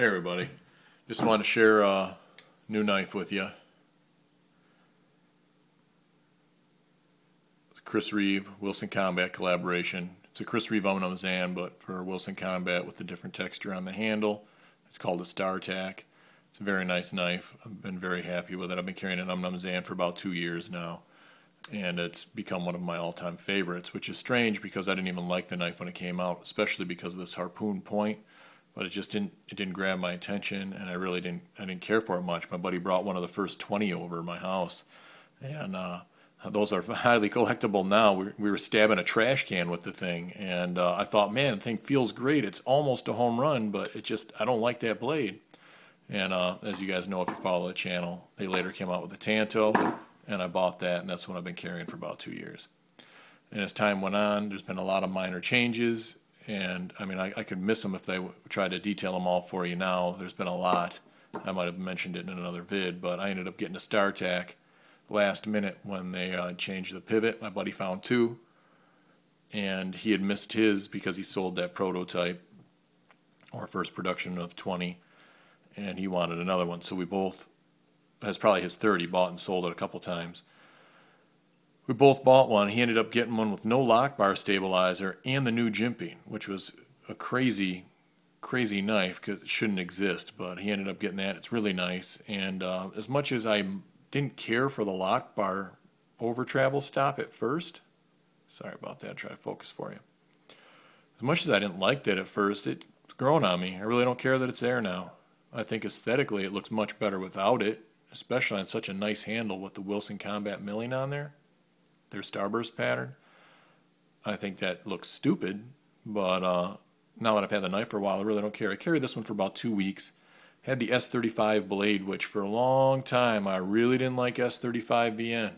Hey everybody, just wanted to share a new knife with you. It's a Chris Reeve Wilson Combat collaboration. It's a Chris Reeve Umnumzaan, but for Wilson Combat with the different texture on the handle. It's called a StarTac. It's a very nice knife. I've been very happy with it. I've been carrying an Umnumzaan for about 2 years now, and it's become one of my all-time favorites, which is strange because I didn't even like the knife when it came out, especially because of this harpoon point. But it just didn't grab my attention, and I didn't care for it much. My buddy brought one of the first 20 over to my house, and those are highly collectible now. We were stabbing a trash can with the thing, and I thought, man, the thing feels great. It's almost a home run, but I don't like that blade. And as you guys know, if you follow the channel, they later came out with the Tanto, and I bought that, and that's what I've been carrying for about 2 years. And as time went on, there's been a lot of minor changes. And I mean, I could miss them if they tried to detail them all for you now. There's been a lot. I might have mentioned it in another vid, but I ended up getting a StarTac last minute when they changed the pivot. My buddy found two, and he had missed his because he sold that prototype, or first production of 20, and he wanted another one. So we both, that's probably his third, he bought and sold it a couple times. We both bought one. He ended up getting one with no lock bar stabilizer and the new jimping, which was a crazy knife because it shouldn't exist, but he ended up getting that. It's really nice, and as much as I didn't care for the lock bar over travel stop at first, sorry about that, try to focus for you. As much as I didn't like that at first, it's grown on me. I really don't care that it's there now. I think aesthetically it looks much better without it, especially on such a nice handle with the Wilson Combat milling on there. Their starburst pattern. I think that looks stupid, but now that I've had the knife for a while, I really don't care. I carried this one for about 2 weeks. Had the S35 blade, which for a long time I really didn't like S35 VN.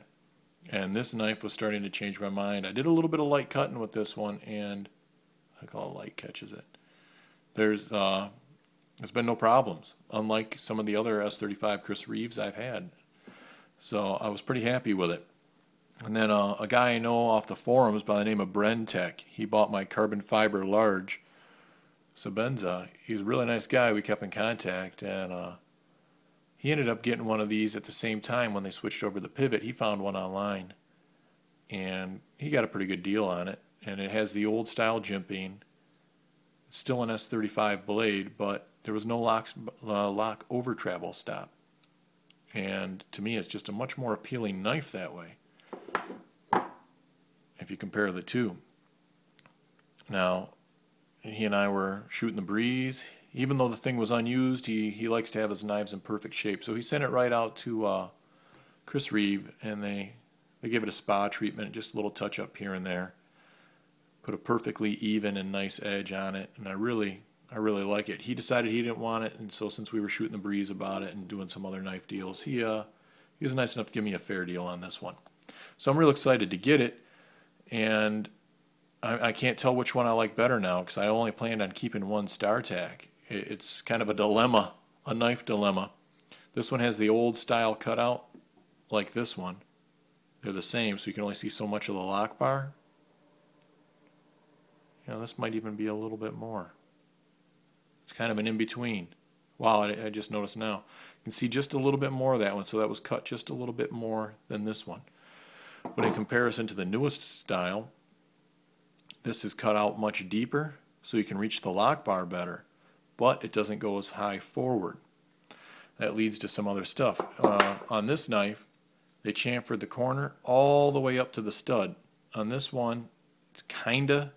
And this knife was starting to change my mind. I did a little bit of light cutting with this one, and I call it light catches it. There's been no problems, unlike some of the other S35 Chris Reeves I've had. So I was pretty happy with it. And then a guy I know off the forums by the name of Brentech, he bought my carbon fiber large Sabenza. He's a really nice guy. We kept in contact, and he ended up getting one of these at the same time when they switched over the pivot. He found one online, and he got a pretty good deal on it. And it has the old style jimping. It's still an S35 blade, but there was no lock over travel stop. And to me, it's just a much more appealing knife that way, if you compare the two. Now, he and I were shooting the breeze. Even though the thing was unused, he likes to have his knives in perfect shape. So he sent it right out to Chris Reeve, and they gave it a spa treatment, just a little touch up here and there. Put a perfectly even and nice edge on it, and I really like it. He decided he didn't want it, and so since we were shooting the breeze about it and doing some other knife deals, he was nice enough to give me a fair deal on this one. So I'm real excited to get it. And I can't tell which one I like better now because I only planned on keeping one StarTac. It's kind of a dilemma, a knife dilemma. This one has the old style cutout like this one. They're the same, so you can only see so much of the lock bar. You know, this might even be a little bit more. It's kind of an in-between. Wow, I just noticed now. You can see just a little bit more of that one, so that was cut just a little bit more than this one. But in comparison to the newest style, this is cut out much deeper, so you can reach the lock bar better, but it doesn't go as high forward. That leads to some other stuff. On this knife, they chamfered the corner all the way up to the stud. On this one, it's kinda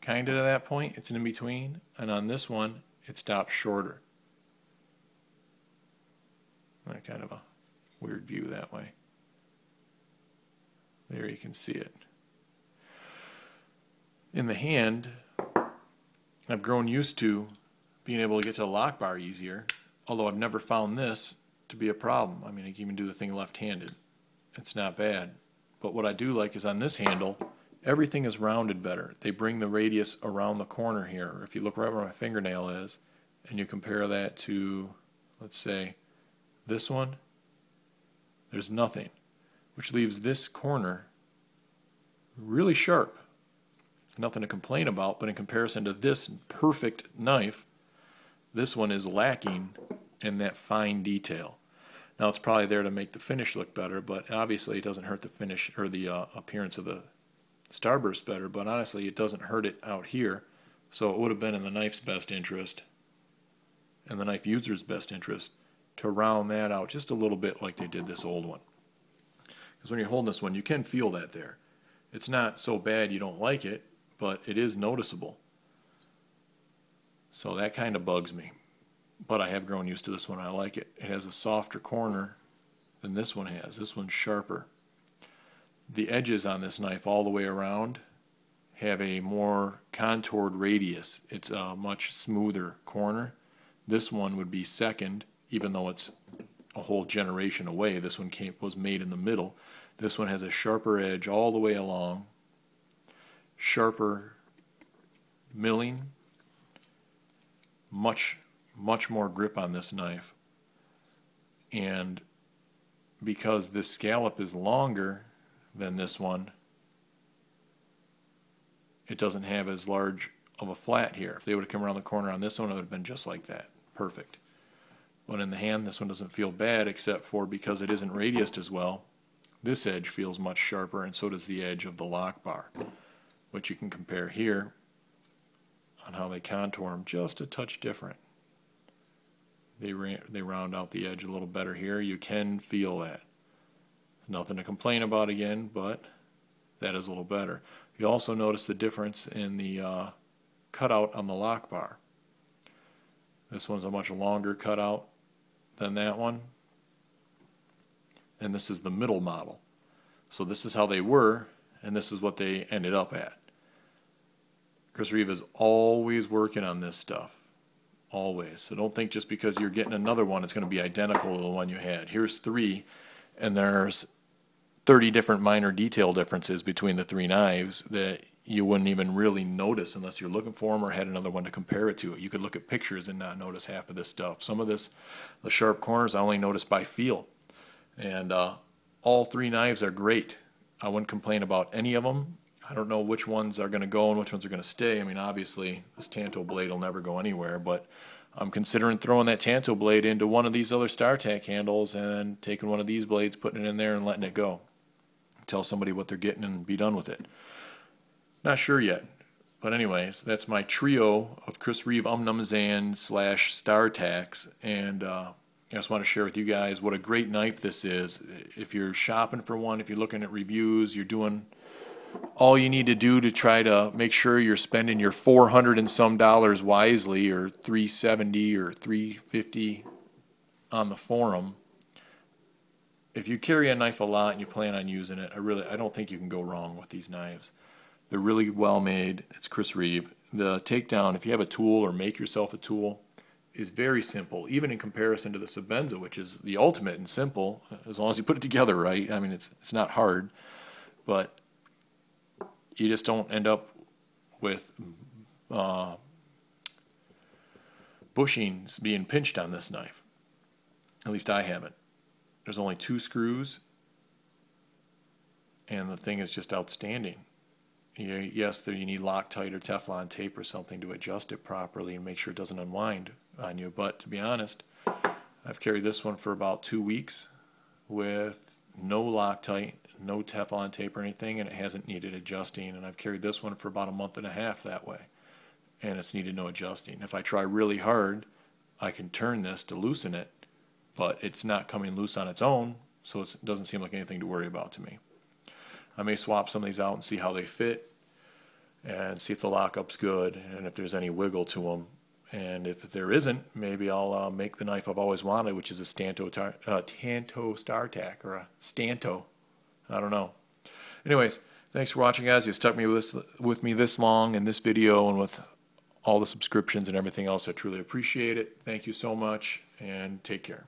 to that point. It's an in-between. And on this one, it stops shorter. Kind of a weird view that way. There you can see it. In the hand, I've grown used to being able to get to the lock bar easier, although I've never found this to be a problem. I mean, I can even do the thing left-handed. It's not bad. But what I do like is on this handle, everything is rounded better. They bring the radius around the corner here. If you look right where my fingernail is, and you compare that to, let's say, this one, there's nothing, which leaves this corner really sharp. Nothing to complain about, but in comparison to this perfect knife, This one is lacking in that fine detail. Now it's probably there to make the finish look better, but obviously it doesn't hurt the finish or the appearance of the starburst better, but honestly it doesn't hurt it out here. So it would have been in the knife's best interest and the knife user's best interest to round that out just a little bit like they did this old one. Because when you're holding this one, you can feel that there. It's not so bad you don't like it, but it is noticeable. So that kind of bugs me. But I have grown used to this one. I like it. It has a softer corner than this one has. This one's sharper. The edges on this knife all the way around have a more contoured radius. It's a much smoother corner. This one would be second, even though it's a whole generation away. This one was made in the middle. This one has a sharper edge all the way along, sharper milling, much more grip on this knife. And because this scallop is longer than this one, it doesn't have as large of a flat here. If they would have come around the corner on this one, it would have been just like that. Perfect. But in the hand, this one doesn't feel bad, except for because it isn't radiused as well, this edge feels much sharper, and so does the edge of the lock bar, which you can compare here on how they contour them just a touch different. They round out the edge a little better here. You can feel that. Nothing to complain about again, but that is a little better. You also notice the difference in the cutout on the lock bar. This one's a much longer cutout than that one. And this is the middle model. So this is how they were, and this is what they ended up at. Chris Reeve is always working on this stuff. Always. So don't think just because you're getting another one it's going to be identical to the one you had. Here's 3, and there's 30 different minor detail differences between the 3 knives that you wouldn't even really notice unless you're looking for them or had another one to compare it to. You could look at pictures and not notice half of this stuff. Some of this, the sharp corners, I only notice by feel. And all 3 knives are great. I wouldn't complain about any of them. I don't know which ones are going to go and which ones are going to stay. I mean, obviously, this Tanto blade will never go anywhere, but I'm considering throwing that Tanto blade into one of these other StarTac handles and taking one of these blades, putting it in there, and letting it go. Tell somebody what they're getting and be done with it. Not sure yet. But anyways, that's my trio of Chris Reeve Umnumzaan / StarTacs, and I just want to share with you guys what a great knife this is. If you're shopping for one, if you're looking at reviews, you're doing all you need to do to try to make sure you're spending your $400 and some wisely, or $370 or $350 on the forum. If you carry a knife a lot and you plan on using it, I don't think you can go wrong with these knives. They're really well made. It's Chris Reeve. The takedown, if you have a tool or make yourself a tool, is very simple, even in comparison to the Sebenza, which is the ultimate and simple, as long as you put it together right. I mean, it's not hard, but you just don't end up with bushings being pinched on this knife. At least I haven't. There's only 2 screws, and the thing is just outstanding. Yes, you need Loctite or Teflon tape or something to adjust it properly and make sure it doesn't unwind on you. But to be honest, I've carried this one for about 2 weeks with no Loctite, no Teflon tape or anything, and it hasn't needed adjusting. And I've carried this one for about a month and a half that way, and it's needed no adjusting. If I try really hard, I can turn this to loosen it, but it's not coming loose on its own, so it doesn't seem like anything to worry about to me. I may swap some of these out and see how they fit and see if the lockup's good and if there's any wiggle to them. And if there isn't, maybe I'll make the knife I've always wanted, which is a Tanto StarTac, or a Stanto. I don't know. Anyways, thanks for watching, guys. You stuck with me this long in this video and with all the subscriptions and everything else. I truly appreciate it. Thank you so much, and take care.